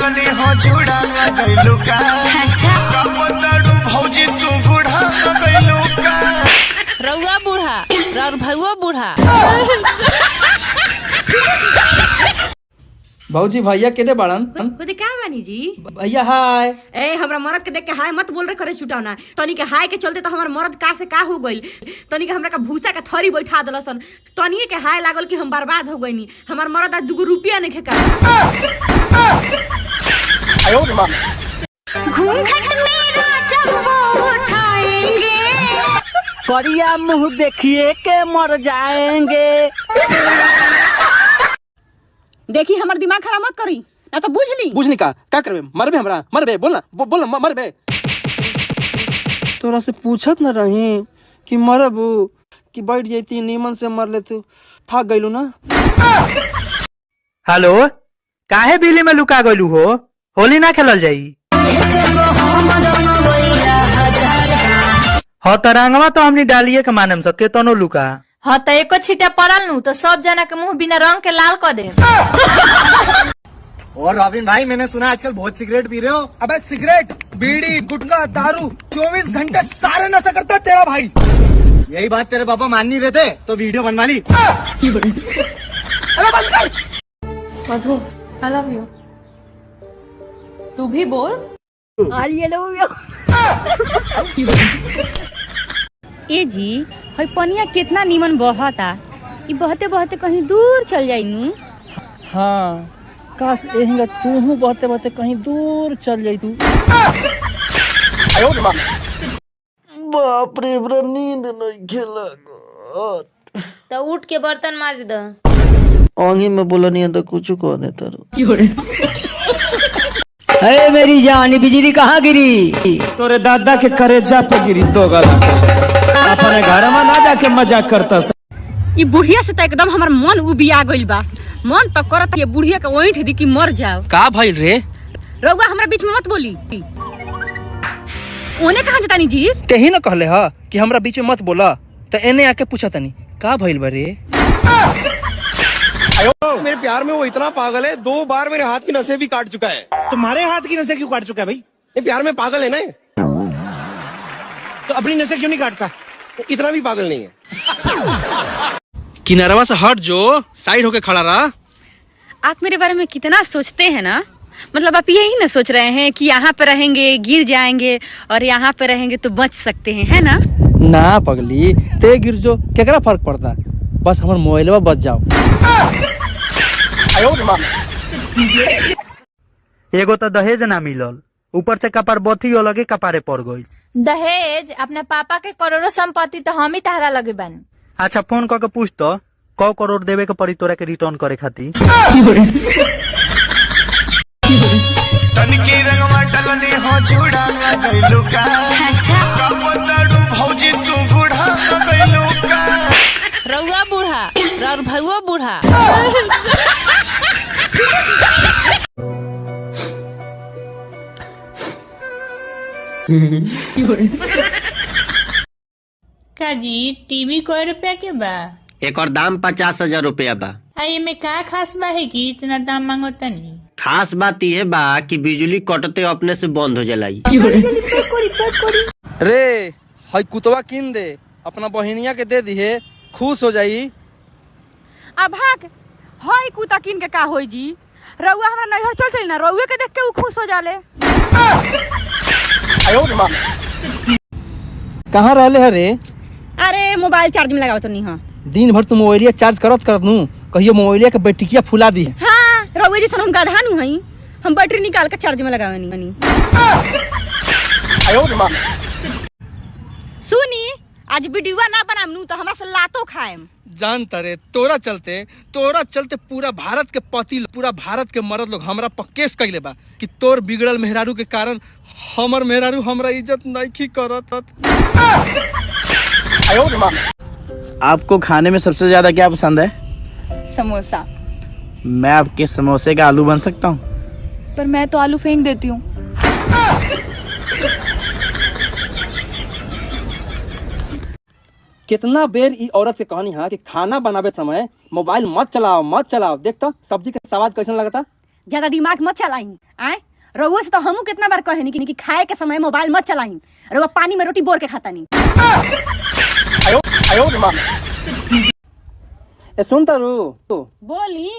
डलनी हो जुड़ा गइलू का। अच्छा कपतड़ू भौजी तू बूढ़ा गइलू का। रउआ बूढ़ा और भैया बूढ़ा। भौजी भैया केने बाड़न? खुद क्या बानी जी? भैया हाय। ए हमरा मरद के देख के हाय मत बोल रहे करे छुटावना। तनी के हाय के चलते तो हमार मरद का से का हो गइल। तनी के हमरा का भूसा का थरी बैठा देलसन। तनी के हाय लागल कि हम बर्बाद हो गइनी। हमार मरद आज 2 रुपया नहीं खेका। आयो मां घूंघट मेरा जब वो उठाएंगे, करिया मुंह देखिए के मर जाएंगे। देखी हमार दिमाग खराब मत करी ना तो बुझ ली का करबे? मरबे हमरा मरबे बोलना बोलना मरबे। तोरा से पूछत न रही कि मरबू कि बैठ जाती नीमन से मर ले तू थक गइलू ना। हेलो काहे बिल्ली में लुका गइलू हो? होली ना खेलल जाई? हाँ तरंगवा तो हमनी डालिए के मानम सके तनो लुका। हाँ तो एको छीटा पड़ल नू तो सब जना के मुंह बिना रंग के लाल कर दे। और रॉबिन भाई मैंने सुना आजकल बहुत सिगरेट पी रहे हो। अबे सिगरेट बीड़ी गुटखा दारू 24 घंटे सारे नशा करता है तेरा भाई। यही बात तेरे पापा मान नहीं रहे थे तो वीडियो बनवा ली। अरे बंद कर। मधु आई लव यू। तू भी बोल आई लव यू। ए जी हई पनिया कितना नीमन बहता। ई बहते बहते कहीं दूर चल जाई नू। हाँ काश एहिंगा तू हूँ बहते बहते कहीं दूर चल जाई तू। आयो मां बाप रे बड़ा नींद नहीं खेला। तो उठ के बर्तन माज दो। आंगी में बोला नहीं तो कुछ कह देता रो। अरे मेरी जान बिजली कहाँ गिरी? तोरे दादा के करेजा पे गिरी दो गला अपने घर में ना जाके मजाक करता। ई बुढ़िया से तो एकदम हमार मन उबिया गइल बा। मन तो करत ये बुढ़िया के ओंठ दी कि मर जाओ। का भइल रे? रउआ हमरा बीच में मत बोली। ओने कहाँ जतानी जी? तेही न कहले ह कि हमरा बीच में मत बोला तो एने आके पूछा तनी का भइल बा रे? मेरे प्यार में वो इतना पागल है 2 बार मेरे हाथ की नसें भी काट चुका है। तुम्हारे हाथ की नसें क्यों काट चुका है भाई? ये प्यार में पागल है ना। तो अपनी नसें क्यों नहीं काटता? इतना भी पागल नहीं है। किनारवा से हट जो साइड होके खड़ा रहा। आप मेरे बारे में कितना सोचते हैं ना। मतलब आप यही ना सोच रहे हैं कि यहाँ पे रहेंगे गिर जाएंगे और यहाँ पे रहेंगे तो बच सकते हैं, है ना? ना पगली ते गिर जो केकरा फर्क पड़ता? बस हमार मोबाइलवा बच जाओ। आयो मां एगो तो दहेज ना मिलल ऊपर से कपार बथी अलगे कपारे पड़ गई। दहेज अपने पापा के करोड़ों संपत्ति तो हम ही तारा लगे बानी। अच्छा फोन करके पूछ तो 100 करोड़ देवे के पड़ी तोरा के रिटर्न करे खातिर। तनकी रंगवा डलनी हो जुड़ा गइलू का। अच्छा कपतड़ू भौजी तू बूढ़ा गइलू का। रउआ बूढ़ा और भैया बूढ़ा। का जी टीवी कै रुपया के बा? एक और दाम 50,000 रुपया बा। आई में का खास बा है कि इतना दाम मांगो तनी? खास बात यह बा कि बिजली कटते अपने से बंद हो जलाई। रे हई कुतवा किन दे अपना बहिनिया के दे दिहे खुश हो जाई। अब भाग हई कुत्ता किन के का होई जी? रउआ हमरा नैहर चल चली ना। रउए के देख के उ खुश हो जाले। आयो मां कहाँ रहले है रे? अरे मोबाइल चार्ज में लगाओ तो नहीं। हाँ दिन भर तू मोबाइलिया चार्ज करत नू कहियो मोबाइलिया के बैटरिया फुला दी। हाँ रउए जैसा हम गधा नु हई। हम बैटरी निकाल के चार्ज में लगावनी। आयो मां सुनी आज वीडियो ना बनाम नू तो हमरा से लातो खाएम। जानता रे तोरा चलते पूरा भारत के पति पूरा भारत के मर्द लोग हमरा पक्केस कइले बा कि तोर बिगड़ल मेहरारू के कारण हमर मेहरारू हमरा इज्जत नहीं करत। आयो मां आपको खाने में सबसे ज्यादा क्या पसंद है? समोसा। मैं आपके समोसे का आलू बन सकता हूँ? पर मैं तो आलू फेंक देती हूँ। कितना बेर ई औरत के कहानी है कि खाना बनावे समय मोबाइल मत चलाओ। देख तो सब्जी के स्वाद कैसन लगता। ज्यादा दिमाग मत चलाई आए रउआ से तो हमू कितना बार कहे कि खाए के समय मोबाइल मत चलाई रउआ पानी में रोटी बोर के खाता नहीं। ए सुन तारू तू बोली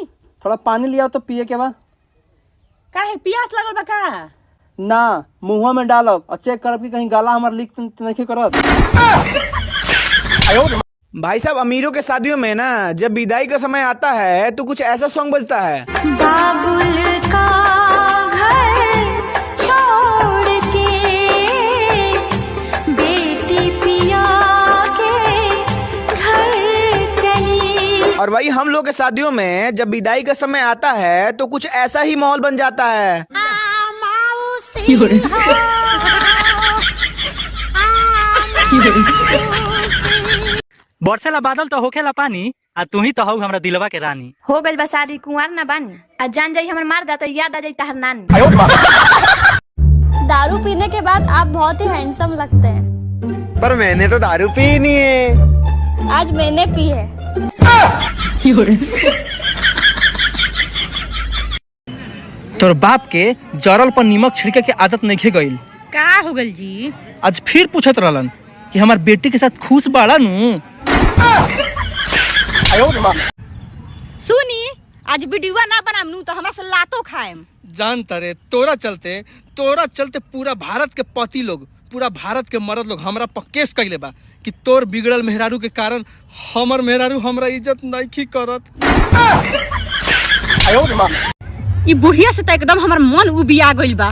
थोड़ा पानी लिया तो पिए के बा। काहे प्यास लगल बा का? ना मुंह में डालब और चेक करब कि कहीं गाला हमार लीक नहीं करत। भाई साहब अमीरों के शादियों में ना जब विदाई का समय आता है तो कुछ ऐसा सॉन्ग बजता है। बाबुल का घर छोड़ के बेटी पिया के घर चली। और भाई हम लोग के शादियों में जब विदाई का समय आता है तो कुछ ऐसा ही माहौल बन जाता है। बरसेला बादल तो होखेला पानी आ तू ही तो हऊ हमरा दिलवा के रानी। हो गइल बा शादी कुंवार ना बानी आ जान जाई हमर मार दा तो याद आ जाई तहर नानी। दारू पीने के बाद आप बहुत ही हैंडसम लगते हैं। पर मैंने तो दारू पी नहीं है। आज मैंने पी है। तोर बाप के जरल पर नीमक छिड़के के आदत नहीं गईल। का हो गल जी? आज फिर पूछत रहलन कि हमार बेटी के साथ खुश बाड़ा नु। सुनी आज वीडियो ना बनाम नु तो हमरा से लातो खाएम। जानता रे तोरा चलते पूरा भारत के पति लोग पूरा भारत के मर्द लोग हमरा पर केस कइले बा कि तोर बिगड़ल मेहरारू के कारण हमर मेहरारू हमरा इज्जत नहीं करत। ई बुढ़िया से तो एकदम हमर मन उबिया गइल बा।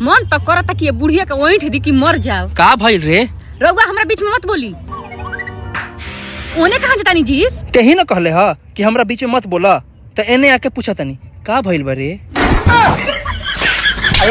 मन तो करता कि ये बुढ़िया के ओंठ दी कि मर जाओ। का भइल रे? रउआ हमरा बीच में मत बोली। ओने कहां जतानी जी? तेही न कहले ह कि हमरा बीच में मत बोला तो एने आके पूछा तनी का भइल बा रे?